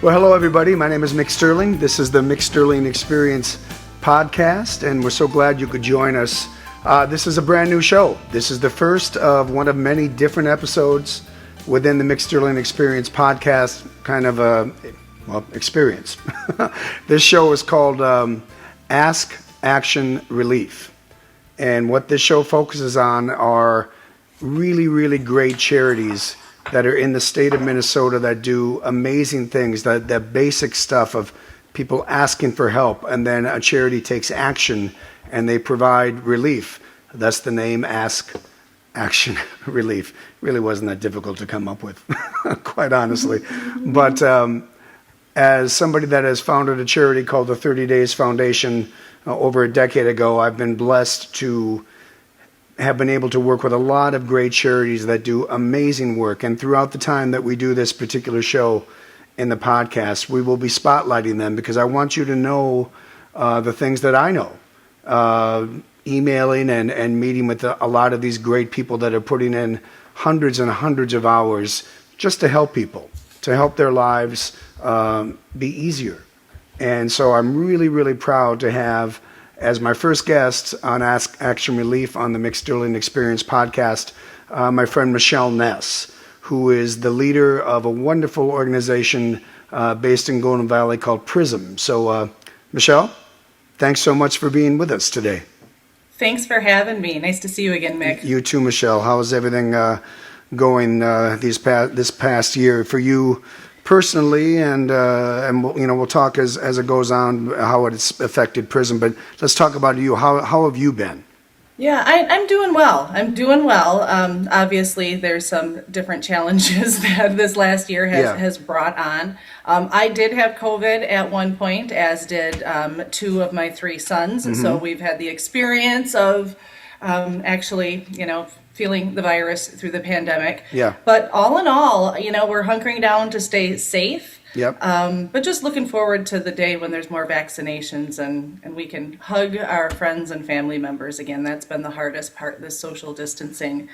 Well, hello, everybody. My name is Mick Sterling. This is the Mick Sterling Experience podcast, and we're so glad you could join us. This is a brand new show. This is the first of one of many different episodes within the Mick Sterling Experience podcast, kind of experience. This show is called Ask Action Relief. And what this show focuses on are really, really great charities that are in the state of Minnesota that do amazing things, that basic stuff of people asking for help, and then a charity takes action and they provide relief. That's the name, Ask Action Relief. Really wasn't that difficult to come up with, quite honestly. But as somebody that has founded a charity called the 30 Days Foundation over a decade ago, I've been blessed to have been able to work with a lot of great charities that do amazing work. And throughout the time that we do this particular show in the podcast, we will be spotlighting them because I want you to know the things that I know. Emailing and meeting with a lot of these great people that are putting in hundreds and hundreds of hours just to help people, to help their lives be easier. And so I'm really, really proud to have as my first guest on Ask Action Relief on the Mick Sterling Experience podcast, my friend Michelle Ness, who is the leader of a wonderful organization based in Golden Valley called PRISM. So, Michelle, thanks so much for being with us today. Thanks for having me. Nice to see you again, Mick. You too, Michelle. How is everything going this past year for you personally, and we'll talk as it goes on how it's affected PRISM. But let's talk about you. How have you been? Yeah, I'm doing well. Obviously, there's some different challenges that this last year has brought on. I did have COVID at one point, as did two of my three sons. Mm-hmm. So we've had the experience of actually, feeling the virus through the pandemic. Yeah. But all in all, we're hunkering down to stay safe. Yep. But just looking forward to the day when there's more vaccinations and we can hug our friends and family members again. That's been the hardest part, this social distancing.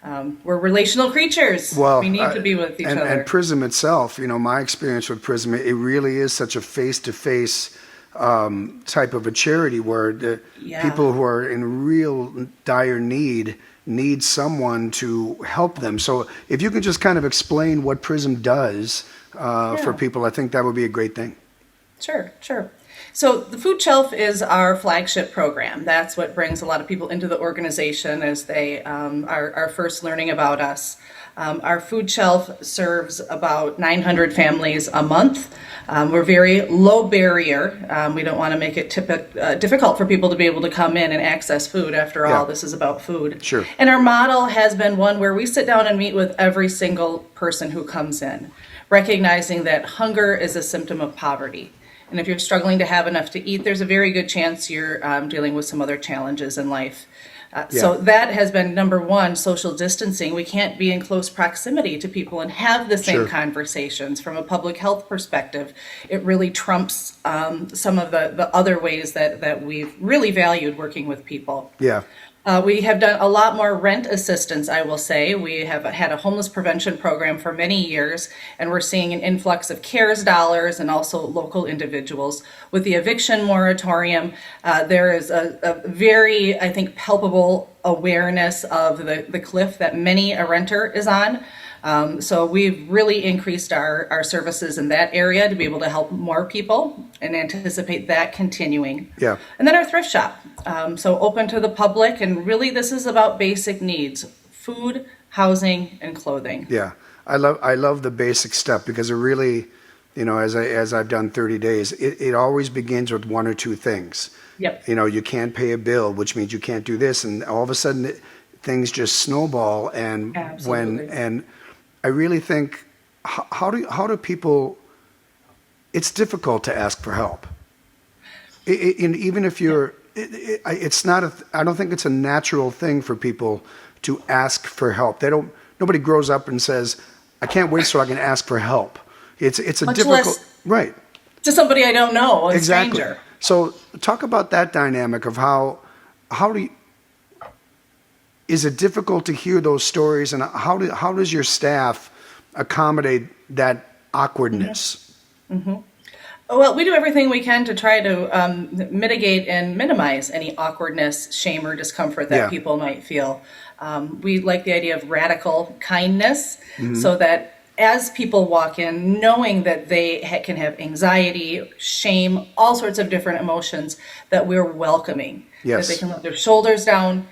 We're relational creatures. Well, we need to be with each other. And PRISM itself, my experience with PRISM, it really is such a face-to-face type of a charity where the people who are in real dire need someone to help them. So if you could just kind of explain what PRISM does for people, I think that would be a great thing. Sure. So the Food Shelf is our flagship program. That's what brings a lot of people into the organization as they are first learning about us. Our Food Shelf serves about 900 families a month. We're very low barrier. We don't want to make it difficult for people to be able to come in and access food. After all, this is about food. Sure. And our model has been one where we sit down and meet with every single person who comes in, recognizing that hunger is a symptom of poverty. And if you're struggling to have enough to eat, there's a very good chance you're dealing with some other challenges in life. So that has been number one, social distancing. We can't be in close proximity to people and have the same conversations. From a public health perspective, it really trumps some of the other ways that we've really valued working with people. Yeah. We have done a lot more rent assistance, I will say. We have had a homeless prevention program for many years, and we're seeing an influx of CARES dollars and also local individuals. With the eviction moratorium, there is a very, I think, palpable awareness of the cliff that many a renter is on. So we've really increased our services in that area to be able to help more people and anticipate that continuing. Yeah. And then our thrift shop. So open to the public, and really this is about basic needs: food, housing, and clothing. Yeah. I love the basic stuff because it really, as I've done 30 days, it always begins with one or two things. Yep. You can't pay a bill, which means you can't do this, and all of a sudden things just snowball. And Absolutely. I really think, how do people? It's difficult to ask for help. Even if you're, it's not. I don't think it's a natural thing for people to ask for help. Nobody grows up and says, "I can't wait so I can ask for help." It's a Much difficult, less right? To somebody I don't know, a Exactly. stranger. So talk about that dynamic of how do you. Is it difficult to hear those stories, and how does your staff accommodate that awkwardness? Well, we do everything we can to try to mitigate and minimize any awkwardness, shame, or discomfort that Yeah. people might feel. We like the idea of radical kindness so that as people walk in, knowing that they can have anxiety, shame, all sorts of different emotions, that we're welcoming, that they Yes. can let their shoulders down.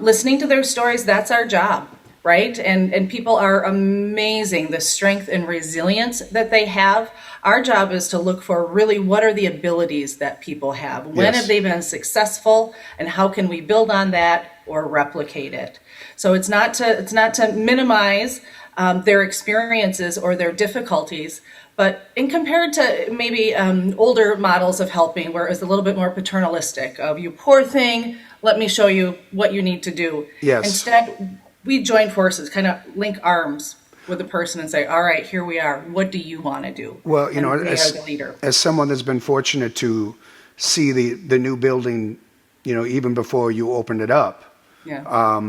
Listening to their stories, that's our job, right? And people are amazing, the strength and resilience that they have. Our job is to look for really what are the abilities that people have. When Yes. have they been successful, and how can we build on that or replicate it? So it's not to minimize their experiences or their difficulties, but in compared to maybe older models of helping, where it's a little bit more paternalistic of you poor thing, let me show you what you need to do. Yes. Instead, we join forces, kind of link arms with the person and say, all right, here we are. What do you want to do? Well, And we are the leader. as someone that's been fortunate to see the new building, even before you opened it up, Yeah.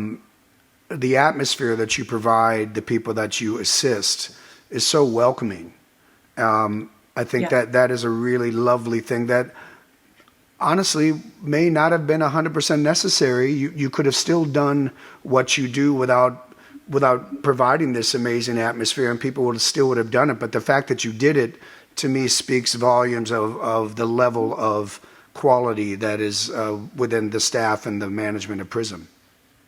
the atmosphere that you provide, the people that you assist, is so welcoming. I think Yeah. that is a really lovely thing that honestly may not have been 100% necessary. You could have still done what you do without providing this amazing atmosphere, and people would have done it. But the fact that you did it, to me, speaks volumes of the level of quality that is within the staff and the management of Prism.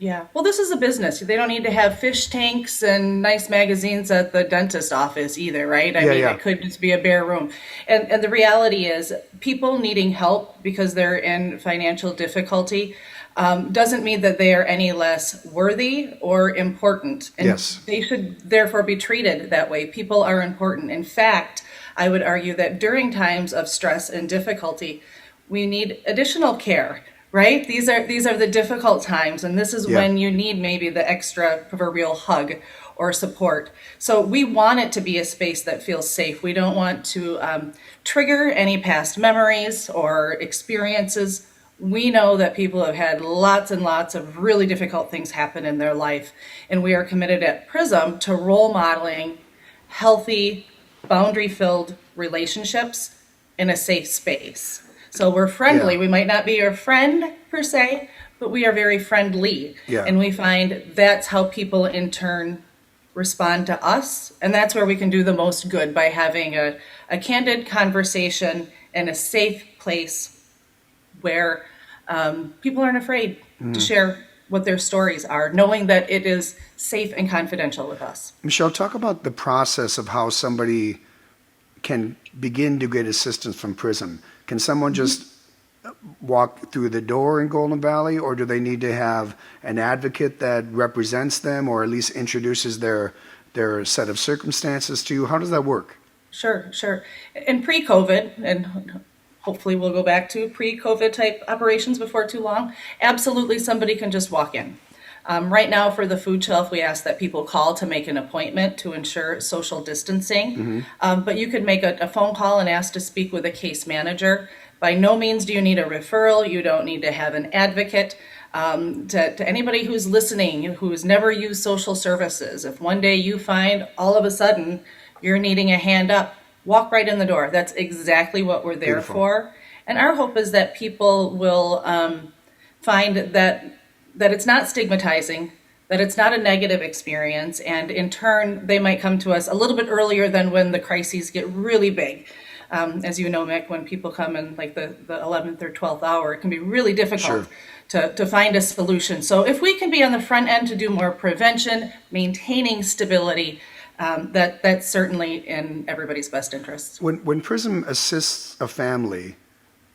Yeah. Well, this is a business. They don't need to have fish tanks and nice magazines at the dentist office either, right? I Yeah, mean, yeah. it could just be a bare room. And the reality is, people needing help because they're in financial difficulty doesn't mean that they are any less worthy or important. And Yes. they should therefore be treated that way. People are important. In fact, I would argue that during times of stress and difficulty, we need additional care, right? These are the difficult times, and this is Yeah. when you need maybe the extra proverbial hug or support. So we want it to be a space that feels safe. We don't want to trigger any past memories or experiences. We know that people have had lots and lots of really difficult things happen in their life, and we are committed at Prism to role modeling healthy, boundary-filled relationships in a safe space. So we're friendly. Yeah. We might not be your friend per se, but we are very friendly. Yeah. And we find that's how people in turn respond to us. And that's where we can do the most good, by having a candid conversation in a safe place where people aren't afraid to share what their stories are, knowing that it is safe and confidential with us. Michelle, talk about the process of how somebody can begin to get assistance from Prism. Can someone just walk through the door in Golden Valley, or do they need to have an advocate that represents them, or at least introduces their set of circumstances to you? How does that work? Sure, sure. In pre-COVID, and hopefully we'll go back to pre-COVID type operations before too long, absolutely somebody can just walk in. Right now, for the food shelf, we ask that people call to make an appointment to ensure social distancing. But you could make a phone call and ask to speak with a case manager. By no means do you need a referral. You don't need to have an advocate. To anybody who's listening, who's never used social services, if one day you find all of a sudden you're needing a hand up, walk right in the door. That's exactly what we're there Beautiful. for. And our hope is that people will find that it's not stigmatizing, that it's not a negative experience, and in turn, they might come to us a little bit earlier than when the crises get really big. As you know, Mick, when people come in like the 11th or 12th hour, it can be really difficult to find a solution. So if we can be on the front end to do more prevention, maintaining stability, that's certainly in everybody's best interests. When Prism assists a family,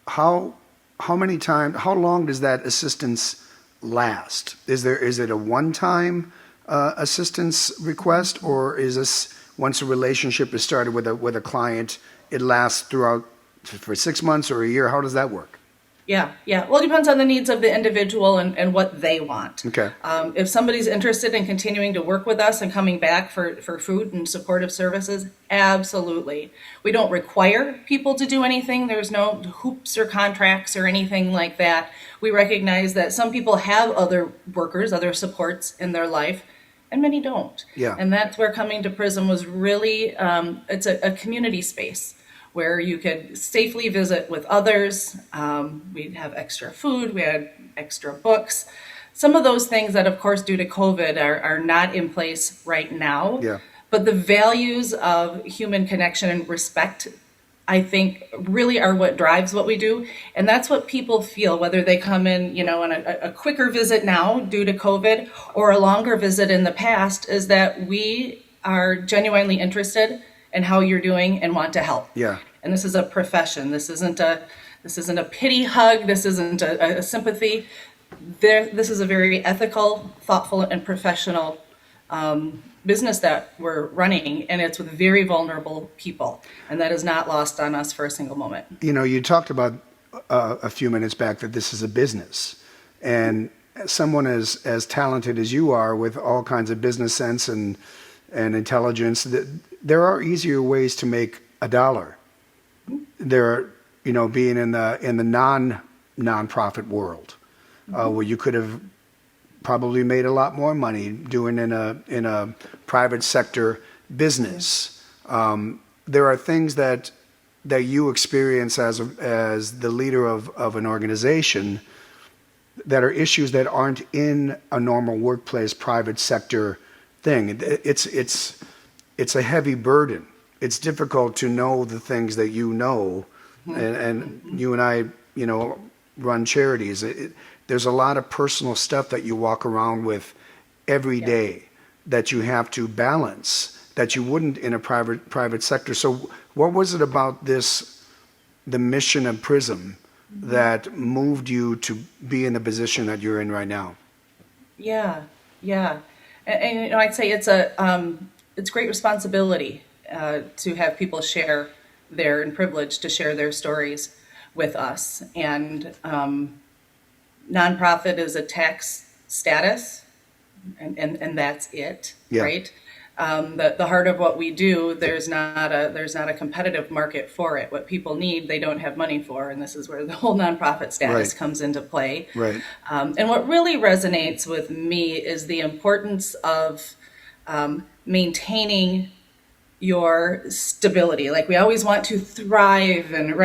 how long does that assistance last? Is it a one-time assistance request, or is this, once a relationship is started with a client, it lasts throughout for 6 months or a year? How does that work? Yeah. Well, it depends on the needs of the individual and what they want. Okay. If somebody's interested in continuing to work with us and coming back for food and supportive services, absolutely. We don't require people to do anything. There's no hoops or contracts or anything like that. We recognize that some people have other workers, other supports in their life, and many don't. Yeah. And that's where coming to Prism was really, it's a community space where you could safely visit with others. We'd have extra food, we had extra books. Some of those things that, of course, due to COVID are not in place right now. Yeah. But the values of human connection and respect, I think, really are what drives what we do. And that's what people feel, whether they come in, on a quicker visit now due to COVID or a longer visit in the past, is that we are genuinely interested in how you're doing and want to help. Yeah. And this is a profession. This isn't a pity hug. This isn't a sympathy. This is a very ethical, thoughtful, and professional business that we're running, and it's with very vulnerable people, and that is not lost on us for a single moment. You talked about a few minutes back that this is a business, and someone as talented as you are, with all kinds of business sense and intelligence, there are easier ways to make a dollar. There are, being in the nonprofit world, where you could have probably made a lot more money doing in a private sector business. There are things that you experience as the leader of an organization that are issues that aren't in a normal workplace private sector thing. It's a heavy burden. It's difficult to know the things that and you and I run charities. There's a lot of personal stuff that you walk around with every day that you have to balance that you wouldn't in a private sector. So what was it about the mission of PRISM that moved you to be in the position that you're in right now? Yeah. And I'd say it's great responsibility to have people share and privilege to share their stories with us. And nonprofit is a tax status, and that's it, right? The heart of what we do, there's not a competitive market for it. What people need, they don't have money for, and this is where the whole nonprofit status comes into play. Right. And what really resonates with me is the importance of maintaining your stability. Like, we always want to thrive and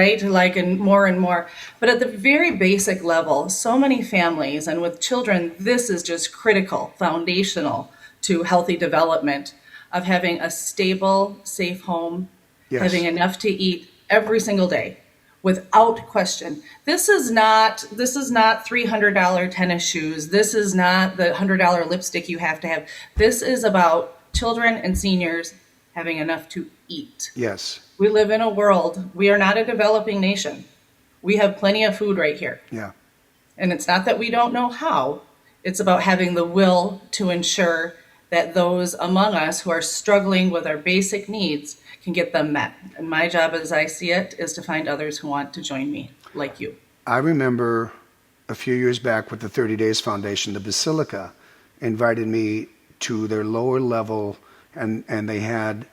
more. But at the very basic level, so many families, and with children, this is just critical, foundational to healthy development, of having a stable, safe home, having enough to eat every single day, without question. This is not $300 tennis shoes. This is not the $100 lipstick you have to have. This is about children and seniors having enough to eat. Yes. We live in a world, we are not a developing nation. We have plenty of food right here. Yeah. And it's not that we don't know how. It's about having the will to ensure that those among us who are struggling with our basic needs can get them met. And my job, as I see it, is to find others who want to join me, like you. I remember a few years back with the 30 Days Foundation, the Basilica invited me to their lower level, and they had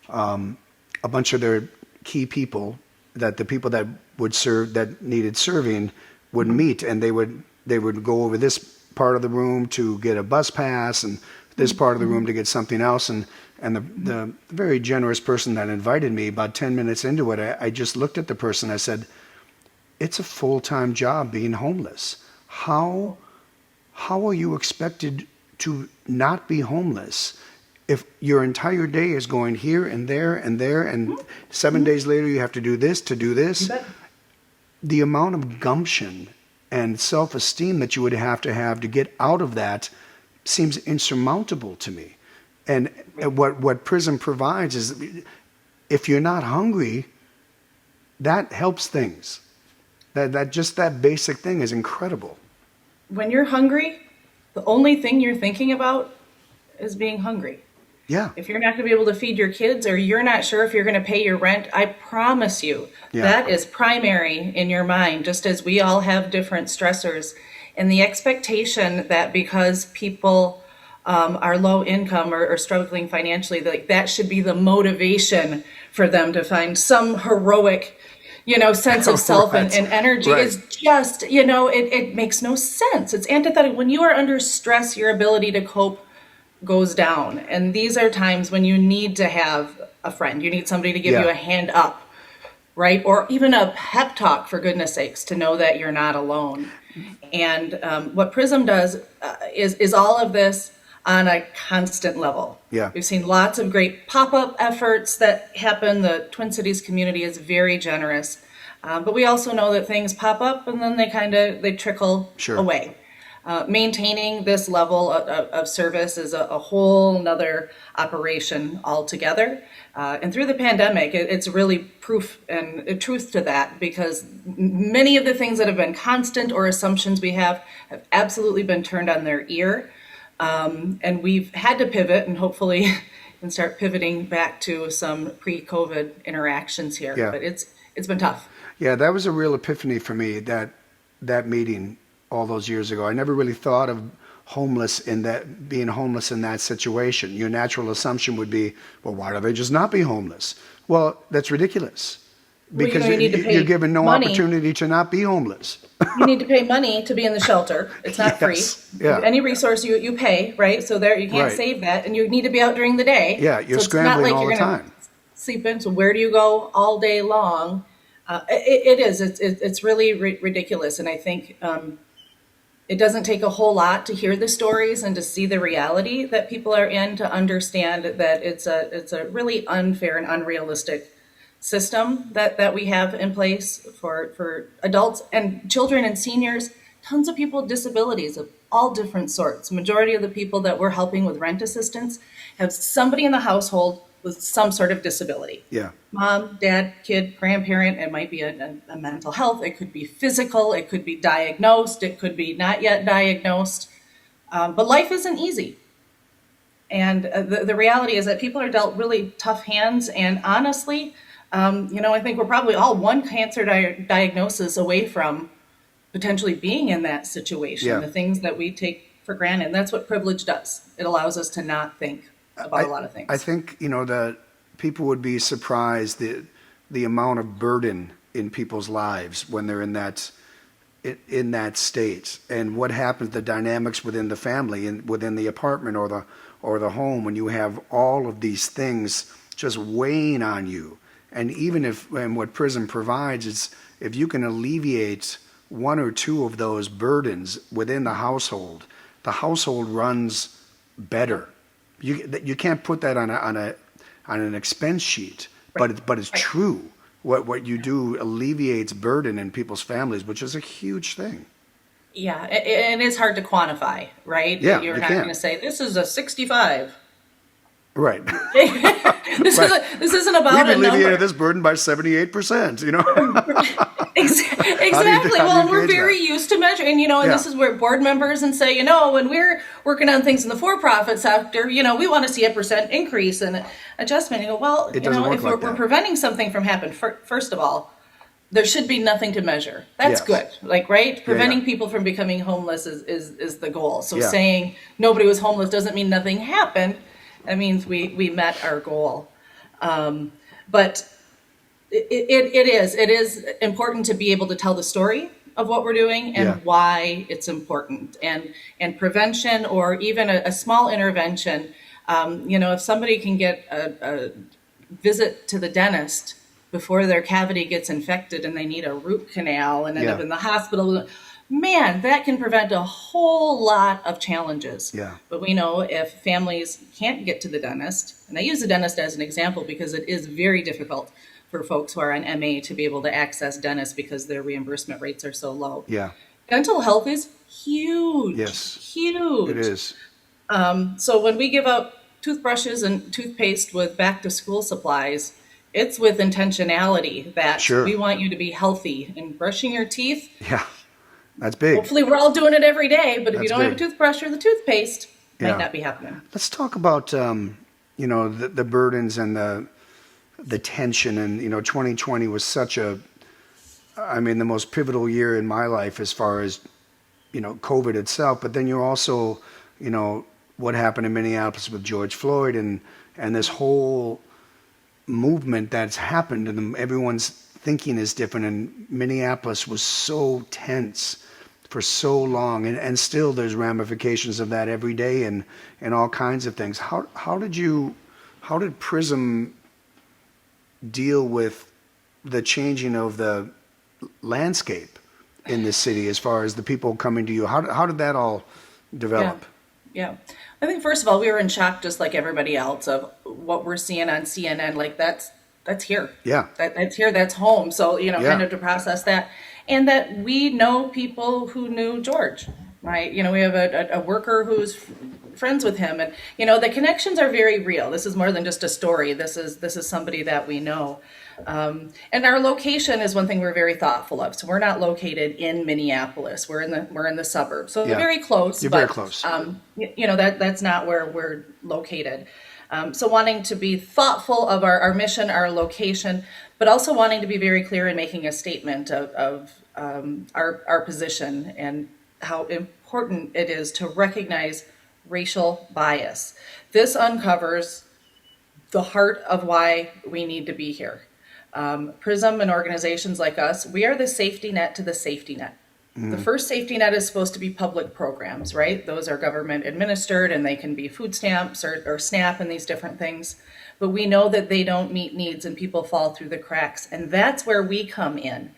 a bunch of their key people, that the people that would serve, that needed serving, would meet, and they would go over this part of the room to get a bus pass, and this part of the room to get something else. And the very generous person that invited me, about 10 minutes into it, I just looked at the person. I said, it's a full-time job being homeless. How are you expected to not be homeless if your entire day is going here and there and there, and 7 days later you have to do this to do this? The amount of gumption and self-esteem that you would have to get out of that seems insurmountable to me. And what PRISM provides is, if you're not hungry, that helps things. That basic thing is incredible. When you're hungry, the only thing you're thinking about is being hungry. Yeah. If you're not going to be able to feed your kids, or you're not sure if you're going to pay your rent, I promise you that is primary in your mind, just as we all have different stressors. And the expectation that because people are low income or struggling financially, that should be the motivation for them to find some heroic, sense of self and energy is just, it makes no sense. It's antithetical. When you are under stress, your ability to cope goes down. And these are times when you need to have a friend. You need somebody to give you a hand up, right? Or even a pep talk, for goodness sakes, to know that you're not alone. And what Prism does is all of this on a constant level. Yeah. We've seen lots of great pop-up efforts that happen. The Twin Cities community is very generous. But we also know that things pop up and then they trickle Sure. away. Maintaining this level of service is a whole nother operation altogether. And through the pandemic, it's really proof and truth to that, because many of the things that have been constant or assumptions we have absolutely been turned on their ear. And we've had to pivot, and hopefully can start pivoting back to some pre-COVID interactions here. Yeah. But it's been tough. Yeah, that was a real epiphany for me, that meeting all those years ago. I never really thought of being homeless in that situation. Your natural assumption would be, well, why do they just not be homeless? Well, that's ridiculous, because you need to pay you're given no money. opportunity to not be homeless. You need to pay money to be in the shelter. It's not Yes, free. yeah. Any resource you pay, right? So there you can't Right. save that, and you need to be out during the day. Yeah, you're so scrambling all you're the gonna time. sleep in. So where do you go all day long? It's really ridiculous, and I think it doesn't take a whole lot to hear the stories and to see the reality that people are in to understand that it's a really unfair and unrealistic system that we have in place for adults and children and seniors. Tons of people with disabilities of all different sorts. Majority of the people that we're helping with rent assistance have somebody in the household with some sort of disability. Yeah, Mom, dad, kid, grandparent. It might be a mental health. It could be physical. It could be diagnosed. It could be not yet diagnosed. But life isn't easy. And the reality is that people are dealt really tough hands. And honestly, I think we're probably all one cancer diagnosis away from potentially being in that situation. Yeah. The things that we take for granted. And that's what privilege does. It allows us to not think about a lot of things. I think, that people would be surprised the amount of burden in people's lives when they're in that state, and what happens, the dynamics within the family and within the apartment or the home, when you have all of these things just weighing on you. And and what Prism provides is, if you can alleviate one or two of those burdens within the household runs better. You can't put that on an expense sheet, Right. but it's true. What you do alleviates burden in people's families, which is a huge thing. Yeah, and it's hard to quantify, right? Yeah, You're you not can't. going to say, this is a 65. Right. This isn't about We've a number. alleviated this burden by 78%. Exactly. how do you Well, and we're gauge very that? used to measuring, and Yeah. this is where board members and say, when we're working on things in the for-profit sector, we want to see a percent increase and adjustment. You go, well, It doesn't work if like we're that. preventing something from happening, first of all, there should be nothing to measure. That's Yes. good. Right? Preventing yeah. people from becoming homeless is the goal. So Yeah. saying nobody was homeless doesn't mean nothing happened. That means we met our goal. But it is important to be able to tell the story of what we're doing and Yeah. why it's important, and prevention, or even a small intervention. If somebody can get a visit to the dentist before their cavity gets infected and they need a root canal and end Yeah. up in the hospital, man, that can prevent a whole lot of challenges. Yeah. But we know if families can't get to the dentist, and I use the dentist as an example because it is very difficult for folks who are on MA to be able to access dentists because their reimbursement rates are so low. Yeah, Dental health is huge. Yes. Huge. it is. So when we give out toothbrushes and toothpaste with back to school supplies, it's with intentionality that Sure. we want you to be healthy and brushing your teeth. Yeah, that's big. Hopefully we're all doing it every day, but if you That's don't have a big. toothbrush or the toothpaste, Yeah. might not be happening. Let's talk about the burdens and the tension, and 2020 was the most pivotal year in my life as far as COVID itself. But then you're also what happened in Minneapolis with George Floyd, and this whole movement that's happened, and everyone's thinking is different. And Minneapolis was so tense for so long, and still there's ramifications of that every day, and all kinds of things. How did Prism deal with the changing of the landscape in this city as far as the people coming to you? How did that all develop? Yeah. I think first of all, we were in shock just like everybody else of what we're seeing on CNN. Like that's here. Yeah. That's here. That's home. So, Yeah. kind of to process that. And that we know people who knew George, right? We have a worker who's friends with him. And, the connections are very real. This is more than just a story. This is somebody that we know. And our location is one thing we're very thoughtful of. So we're not located in Minneapolis. We're in the suburbs. So Yeah. we're very close. You're but, very close. That's not where we're located. So wanting to be thoughtful of our mission, our location, but also wanting to be very clear in making a statement of our position and how important it is to recognize racial bias. This uncovers the heart of why we need to be here. PRISM and organizations like us, we are the safety net to the safety net. The first safety net is supposed to be public programs, right? Those are government administered and they can be food stamps or SNAP and these different things. But we know that they don't meet needs and people fall through the cracks. And that's where we come in.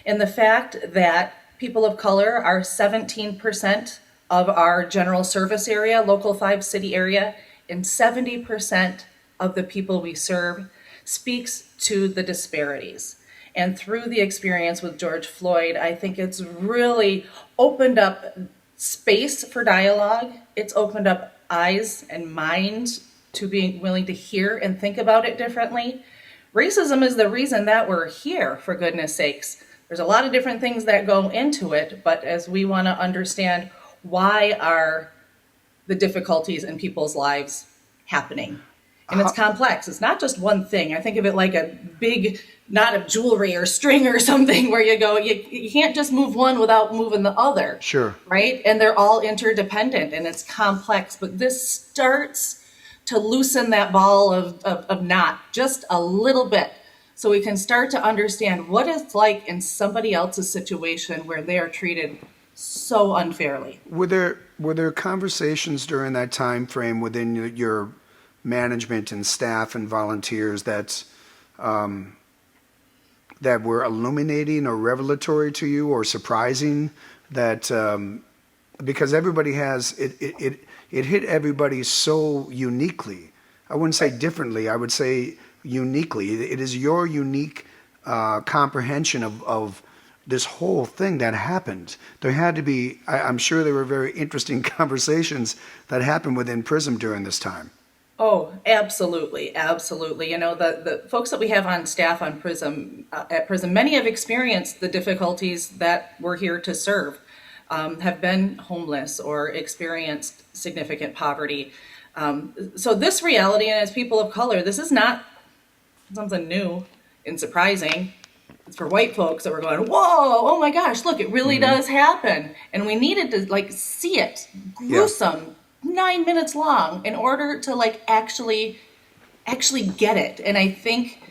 And the fact that people of color are 17% of our general service area, local 5 city area, and 70% of the people we serve speaks to the disparities. And through the experience with George Floyd, I think it's really opened up space for dialogue. It's opened up eyes and minds to being willing to hear and think about it differently. Racism is the reason that we're here, for goodness sakes. There's a lot of different things that go into it, but as we want to understand why are the difficulties in people's lives happening. And it's complex. It's not just one thing. I think of it like a big knot of jewelry or string or something where you go, you can't just move one without moving the other. Sure. Right? And they're all interdependent and it's complex. But this starts to loosen that ball of knot just a little bit so we can start to understand what it's like in somebody else's situation where they are treated so unfairly. Were there conversations during that time frame within your management and staff and volunteers that were illuminating or revelatory to you or surprising that because everybody has it hit everybody so uniquely. I wouldn't say differently. I would say uniquely. It is your unique comprehension of this whole thing that happened. There had to be, I'm sure there were very interesting conversations that happened within PRISM during this time. Oh, absolutely, absolutely. The folks that we have on staff on PRISM, at PRISM, many have experienced the difficulties that we're here to serve, have been homeless or experienced significant poverty. So this reality, and as people of color, this is not something new and surprising. It's for white folks that were going, whoa, oh my gosh, look, it really does happen. And we needed to see it, gruesome, 9 minutes long, in order to actually get it. And I think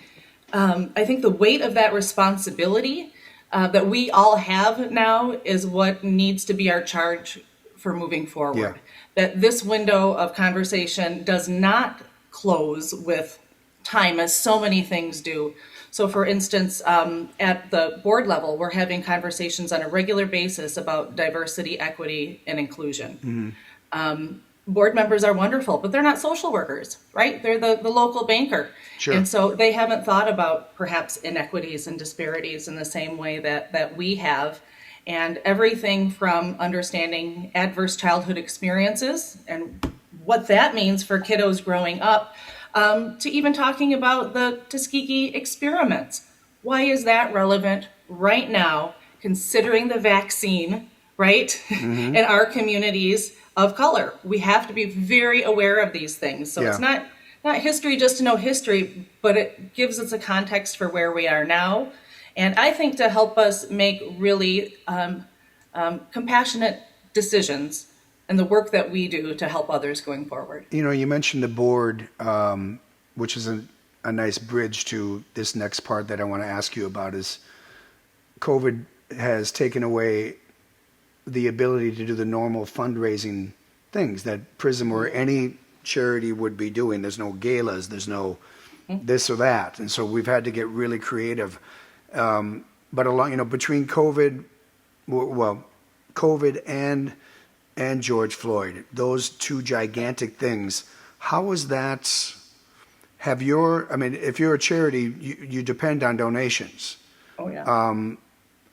the weight of that responsibility that we all have now is what needs to be our charge for moving forward. Yeah. That this window of conversation does not close with time, as so many things do. So for instance, at the board level, we're having conversations on a regular basis about diversity, equity, and inclusion. Board members are wonderful, but they're not social workers, right? They're the local banker. Sure. And so they haven't thought about perhaps inequities and disparities in the same way that we have. And everything from understanding adverse childhood experiences and what that means for kiddos growing up, to even talking about the Tuskegee experiments. Why is that relevant right now, considering the vaccine, right, in our communities of color? We have to be very aware of these things. So it's not history just to know history, but it gives us a context for where we are now. And I think to help us make really compassionate decisions and the work that we do to help others going forward. You mentioned the board, which is a nice bridge to this next part that I want to ask you about is COVID has taken away the ability to do the normal fundraising things that PRISM or any charity would be doing. There's no galas, there's no this or that. And so we've had to get really creative. But along, between COVID, well, COVID and George Floyd, those two gigantic things, how is that, if you're a charity, you depend on donations. Oh, yeah.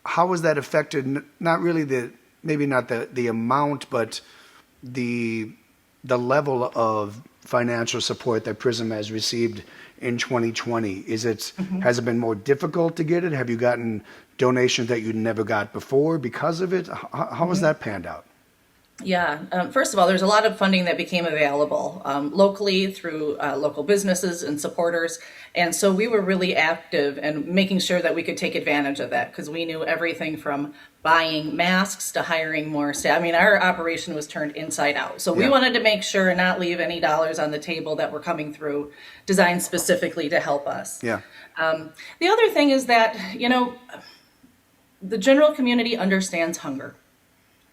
How has that affected, not really maybe not the amount, but the level of financial support that PRISM has received in 2020? Has it been more difficult to get it? Have you gotten donations that you never got before because of it? How has that panned out? Yeah. First of all, there's a lot of funding that became available locally through local businesses and supporters. And so we were really active in making sure that we could take advantage of that, because we knew everything from buying masks to hiring more staff. I mean, our operation was turned inside out. So we wanted to make sure and not leave any dollars on the table that were coming through, designed specifically to help us. Yeah. The other thing is that, the general community understands hunger.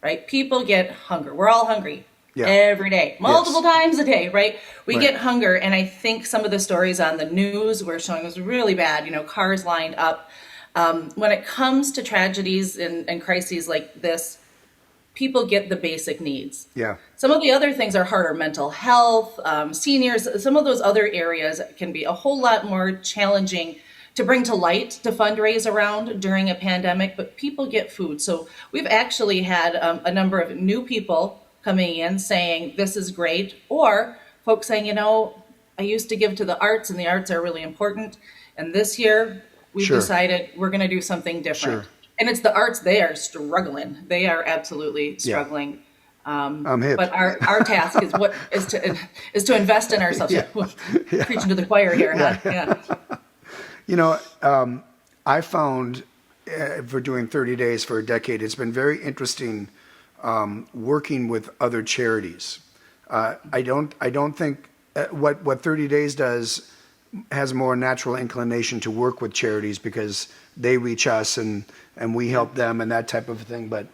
Right? People get hunger. We're all hungry every day, multiple times a day, right? We get hunger. And I think some of the stories on the news were showing was really bad, cars lined up. When it comes to tragedies and crises like this, people get the basic needs. Yeah. Some of the other things are harder: mental health, seniors. Some of those other areas can be a whole lot more challenging to bring to light, to fundraise around during a pandemic, but people get food. So we've actually had a number of new people coming in saying, this is great, or folks saying, I used to give to the arts, and the arts are really important, and this year we've decided we're going to do something different. And it's the arts. They are struggling. They are absolutely struggling. I'm hip. But our task is to invest in ourselves. Preaching to the choir here, huh? I found for doing 30 days for a decade, it's been very interesting working with other charities. I don't think what 30 days does has more natural inclination to work with charities because they reach us and we help them and that type of thing. But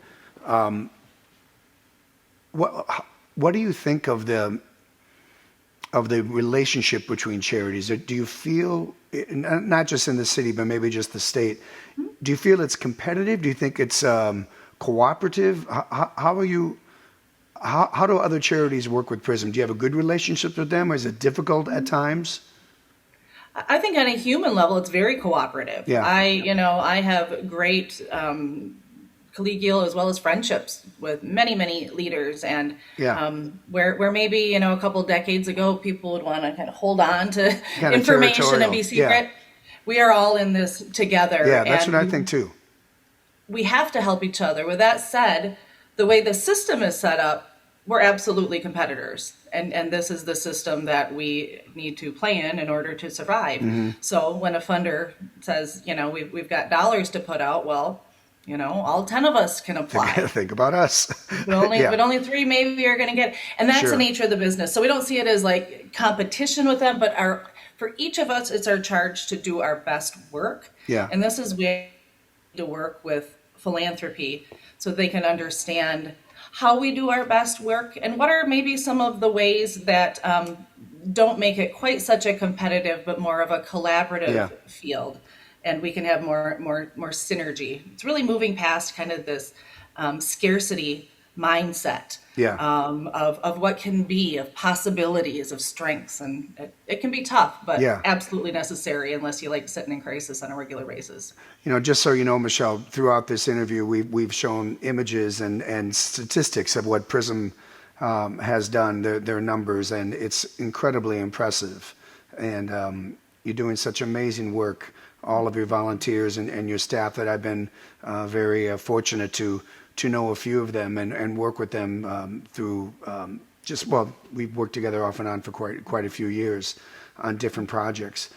what do you think of the relationship between charities? Do you feel, not just in the city, but maybe just the state, do you feel it's competitive? Do you think it's cooperative? How do other charities work with PRISM? Do you have a good relationship with them, or is it difficult at times? I think on a human level, it's very cooperative. Yeah. I have great collegial as well as friendships with many, many leaders, and where maybe a couple decades ago people would want to kind of hold on to kind of information and be secret. We are all in this together. Yeah, that's what I think too. We have to help each other. With that said, the way the system is set up, we're absolutely competitors, and this is the system that we need to play in order to survive. Mm-hmm. So when a funder says, we've got dollars to put out, well, all 10 of us can apply. Think about us. But only 3 maybe are going to get, and that's the nature of the business. So we don't see it as like competition with them, but for each of us, it's our charge to do our best work. Yeah. And this is where we need to work with philanthropy so they can understand how we do our best work and what are maybe some of the ways that don't make it quite such a competitive, but more of a collaborative field. And we can have more synergy. It's really moving past kind of this scarcity mindset of what can be, of possibilities, of strengths. And it can be tough, but absolutely necessary unless you like sitting in crisis on a regular basis. Just so you know, Michelle, throughout this interview, we've shown images and statistics of what PRISM has done, their numbers, and it's incredibly impressive. And you're doing such amazing work, all of your volunteers and your staff, that I've been very fortunate to know a few of them and work with them through we've worked together off and on for quite a few years on different projects.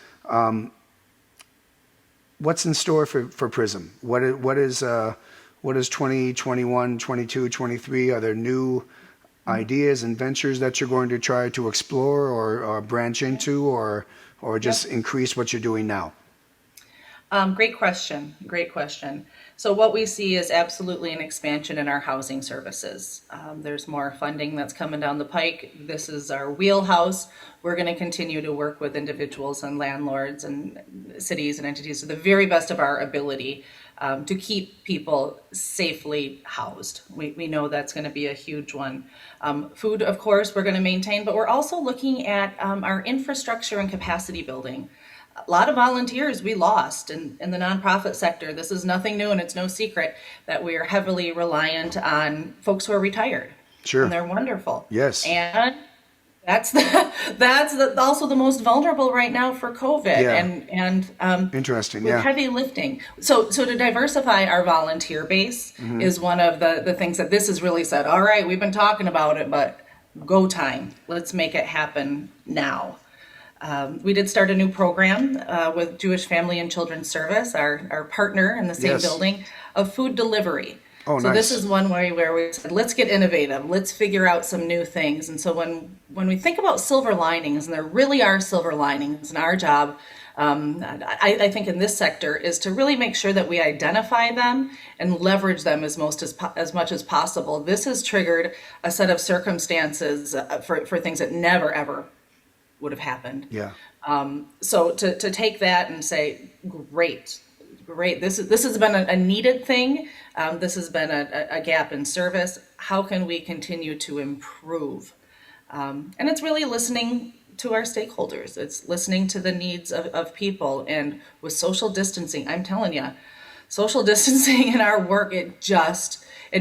What's in store for PRISM? What is 2021, 22, 23? Are there new ideas and ventures that you're going to try to explore or branch into or just increase what you're doing now? Great question. So what we see is absolutely an expansion in our housing services. There's more funding that's coming down the pike. This is our wheelhouse. We're going to continue to work with individuals and landlords and cities and entities to the very best of our ability to keep people safely housed. We know that's going to be a huge one. Food, of course, we're going to maintain, but we're also looking at our infrastructure and capacity building. A lot of volunteers we lost in the nonprofit sector. This is nothing new, and it's no secret that we are heavily reliant on folks who are retired. Sure. And they're wonderful. Yes. And that's also the most vulnerable right now for COVID. Yeah. Interesting. With Yeah. heavy lifting. So to diversify our volunteer base is one of the things that this has really said, all right, we've been talking about it, but go time. Let's make it happen now. We did start a new program with Jewish Family and Children's Service, our partner in the same Yes. building, of food delivery. Oh, So nice. this is one way where we said, let's get innovative, let's figure out some new things. And so when we think about silver linings, and there really are silver linings in our job, I think in this sector is to really make sure that we identify them and leverage them as much as possible. This has triggered a set of circumstances for things that never ever would have happened. Yeah. So to take that and say, great. This has been a needed thing. This has been a gap in service. How can we continue to improve? And it's really listening to our stakeholders. It's listening to the needs of people. And with social distancing, I'm telling you, social distancing in our work, it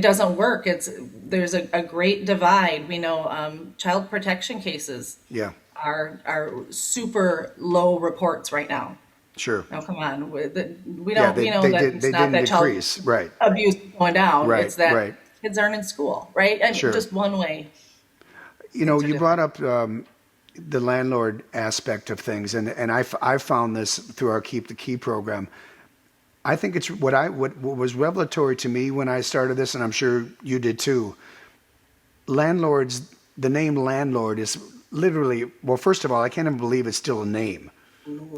doesn't work. There's a great divide. We know child protection cases Yeah. are super low reports right now. Sure. Now, come on, we Yeah, don't. they We know that didn't it's not that child decrease. Right. abuse is going down. Right, It's that right. kids aren't in school, right? And Sure. just one way. You know, Things are you brought up the landlord aspect of things, and I found this through our Keep the Key program. I think it's what was revelatory to me when I started this, and I'm sure you did too. Landlords, the name landlord is literally, well, first of all, I can't even believe it's still a name.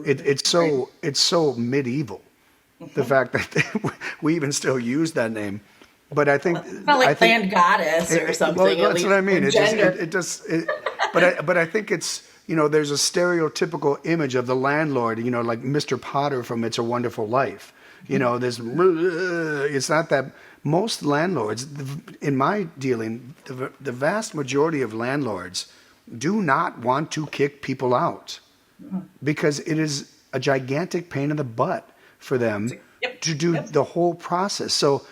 It's so medieval. The fact that we even still use that name. But I think It's not like I think, land goddess or something. well, at that's least what I mean. in gender. But I think it's, you know, there's a stereotypical image of the landlord, you know, like Mr. Potter from It's a Wonderful Life. You know, it's not that. Most landlords, in my dealing, the vast majority of landlords do not want to kick people out because it is a gigantic pain in the butt for them to do the whole process. So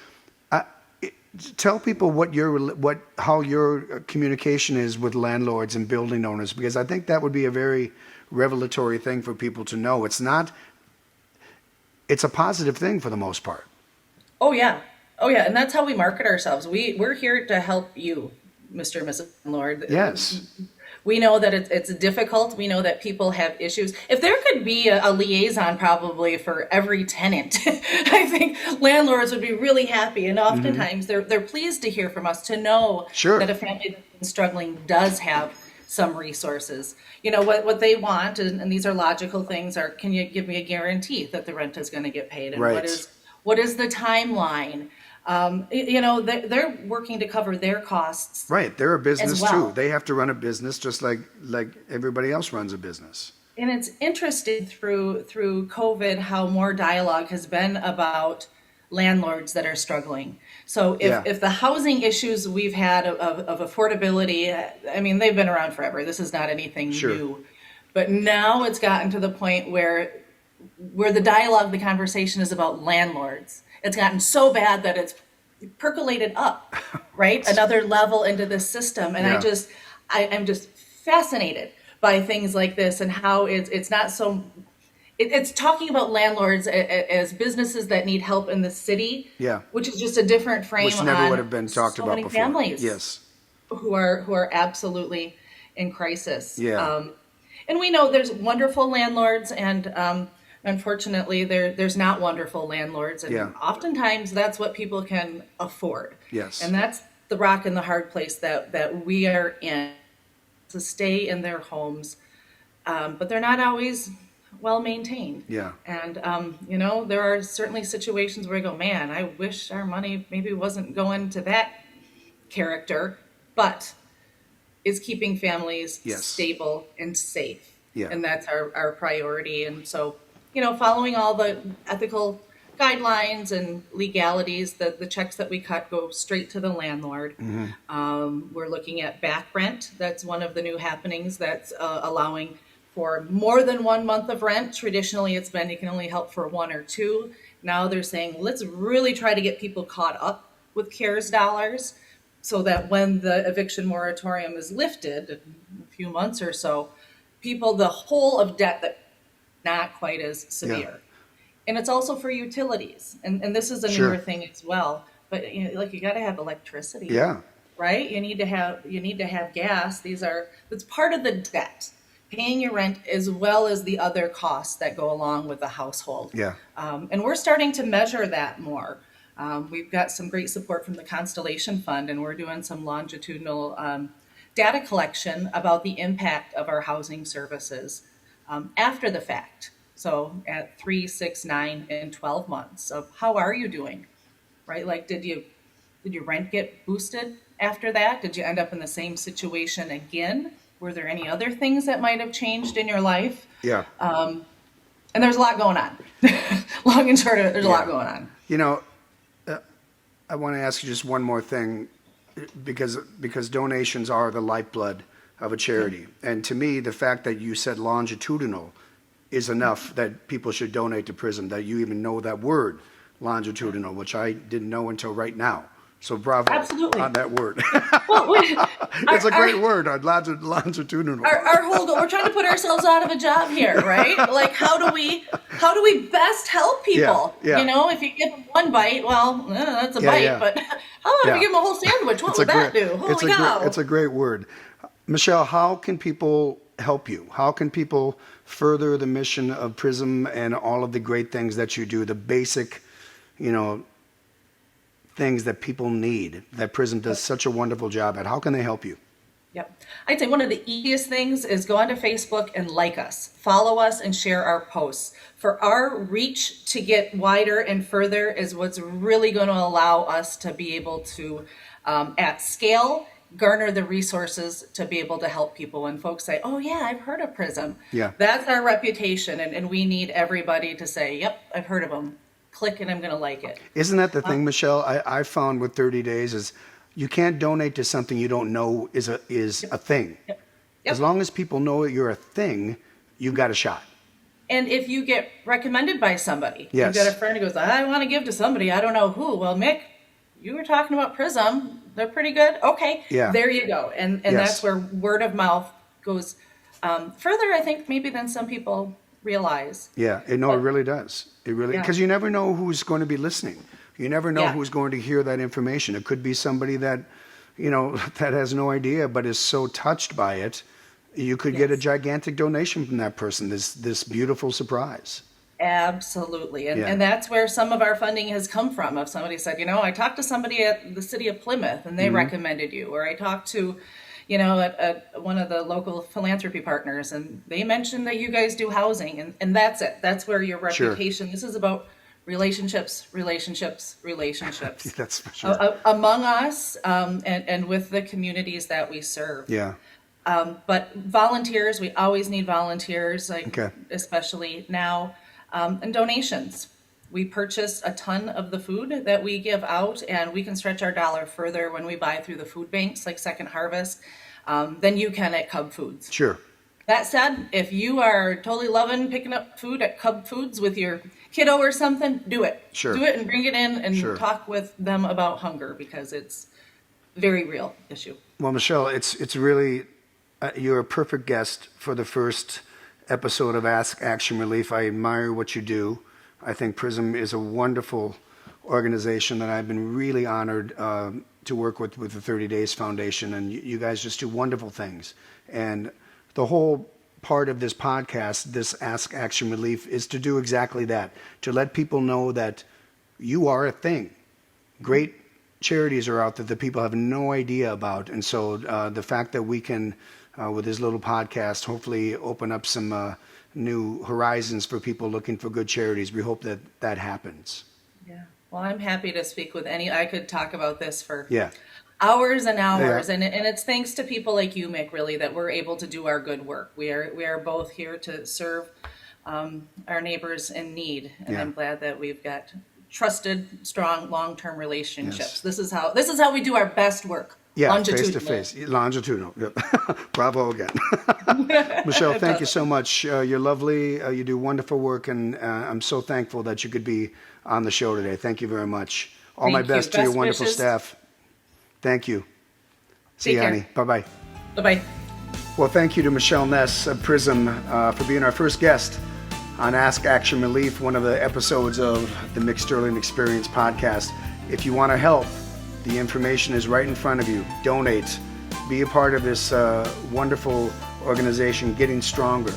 tell people how your communication is with landlords and building owners, because I think that would be a very revelatory thing for people to know. It's a positive thing for the most part. Oh yeah, and that's how we market ourselves. We're here to help you, Mr. and Mrs. Landlord. Yes. We know that it's difficult. We know that people have issues. If there could be a liaison probably for every tenant, I think landlords would be really happy. And oftentimes they're pleased to hear from us, to know Sure. that a family that's struggling does have some resources. You know, what they want, and these are logical things, are, can you give me a guarantee that the rent is going to get paid? And Right. what is the timeline? You know, they're working to cover their costs. Right. They're a business As well. too. They have to run a business just like everybody else runs a business. And it's interesting through COVID how more dialogue has been about landlords that are struggling. So if the housing issues we've had of affordability, I mean, they've been around forever. This is not anything Sure. new. But now it's gotten to the point where the dialogue, the conversation is about landlords. It's gotten so bad that it's percolated up, right? Another level into the system. And Yeah. I'm just fascinated by things like this and how it's not so, it's talking about landlords as businesses that need help in the city, Yeah. which is just a different frame Which never on would have been talked so about many before. families Yes. who are absolutely in crisis. Yeah. And we know there's wonderful landlords, and unfortunately there's not wonderful landlords, and Yeah. oftentimes that's what people can afford. Yes. And that's the rock and the hard place that we are in, to stay in their homes. But they're not always well maintained. Yeah. And, there are certainly situations where I go, man, I wish our money maybe wasn't going to that character, but is keeping families Yes. stable and safe. Yeah. And that's our priority. And so, following all the ethical guidelines and legalities, the checks that we cut go straight to the landlord. We're looking at back rent. That's one of the new happenings that's allowing for more than 1 month of rent. Traditionally, it's been you can only help for 1 or 2. Now they're saying, let's really try to get people caught up with CARES dollars so that when the eviction moratorium is lifted in a few months or so, the whole of debt that not quite as severe. And it's also for utilities. And this is a Sure. newer thing as well. But you got to have electricity. Yeah. Right? You need to have gas. That's part of the debt. Paying your rent as well as the other costs that go along with the household. Yeah. And we're starting to measure that more. We've got some great support from the Constellation Fund, and we're doing some longitudinal data collection about the impact of our housing services after the fact. So at 3, 6, 9, and 12 months of how are you doing, right? Like, did your rent get boosted after that? Did you end up in the same situation again? Were there any other things that might have changed in your life? Yeah. And there's a lot going on. Long and short of it, there's a lot going on. I want to ask you just one more thing, because donations are the lifeblood of a charity. And to me, the fact that you said longitudinal is enough that people should donate to PRISM, that you even know that word, longitudinal, which I didn't know until right now. So bravo Absolutely. on that word. Well, It's a great word, longitudinal. Our whole goal, we're trying to put ourselves out of a job here, right? Like, how do we best help people? Yeah. If you give them one bite, well, that's a Yeah, bite. yeah. But how about if you give them a whole sandwich? What would that do? Holy cow! It's a great word. Michelle, how can people help you? How can people further the mission of PRISM and all of the great things that you do, the basic, things that people need, that PRISM does such a wonderful job at? How can they help you? Yep. I'd say one of the easiest things is go onto Facebook and like us, follow us, and share our posts. For our reach to get wider and further is what's really going to allow us to be able to, at scale, garner the resources to be able to help people. When folks say, oh yeah, I've heard of PRISM. Yeah. That's our reputation, and we need everybody to say, yep, I've heard of them. Click and I'm going to like it. Isn't that the thing, Michelle? I found with 30 Days is you can't donate to something you don't know is a thing. Yep. As long as people know you're a thing, you've got a shot. And if you get recommended by somebody, Yes. you've got a friend who goes, I want to give to somebody, I don't know who. Well, Mick, you were talking about PRISM. They're pretty good. Okay, Yeah. there you go. And Yes. that's where word of mouth goes further, I think, maybe than some people realize. Yeah, it really does. It really, Yeah. because you never know who's going to be listening. You never know Yeah. who's going to hear that information. It could be somebody that, that has no idea but is so touched by it. You could get a Yes. gigantic donation from that person. This beautiful surprise. Absolutely. And, Yeah. and that's where some of our funding has come from. If somebody said, I talked to somebody at the city of Plymouth and they Mm-hmm. recommended you, or I talked to, at one of the local philanthropy partners and they mentioned that you guys do housing, and that's it. That's where your Sure. reputation, this is about relationships. That's for sure. Among us and with the communities that we serve. Yeah. But volunteers, we always need volunteers, Okay. especially now, and donations. We purchase a ton of the food that we give out, and we can stretch our dollar further when we buy through the food banks like Second Harvest than you can at Cub Foods. Sure. That said, if you are totally loving picking up food at Cub Foods with your kiddo or something, do it. Sure. Do it and bring it in and Sure. talk with them about hunger, because it's a very real issue. Well, Michelle, it's really, you're a perfect guest for the first episode of Ask Action Relief. I admire what you do. I think PRISM is a wonderful organization that I've been really honored to work with the 30 Days Foundation, and you guys just do wonderful things. And the whole part of this podcast, this Ask Action Relief, is to do exactly that, to let people know that you are a thing. Great charities are out there that people have no idea about, and so the fact that we can with his little podcast, hopefully open up some new horizons for people looking for good charities. We hope that that happens. Yeah. Well, I'm happy to speak with I could talk about this for Yeah. hours and hours, Yeah. and it's thanks to people like you, Mick, really, that we're able to do our good work. We are both here to serve our neighbors in need, and Yeah. I'm glad that we've got trusted, strong, long-term relationships. Yes. This is how we do our best work. Yeah, Longitudinal. face to face, longitudinal. Yep. Bravo again, Michelle. Thank you so much. You're lovely. You do wonderful work, and I'm so thankful that you could be on the show today. Thank you very much. All my Thank you. best to your Best wonderful wishes. staff. Thank you. See Take you, care. honey. Bye bye. Bye-bye. Well, thank you to Michelle Ness of Prism for being our first guest on Ask Action Relief, one of the episodes of the Mick Sterling Experience podcast. If you want to help, the information is right in front of you. Donate. Be a part of this wonderful organization getting stronger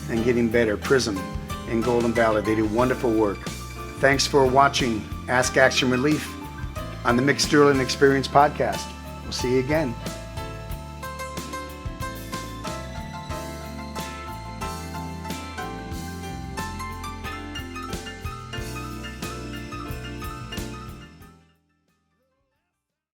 and getting better. Prism in Golden Valley. They do wonderful work. Thanks for watching Ask Action Relief on the Mick Sterling Experience podcast. We'll see you again.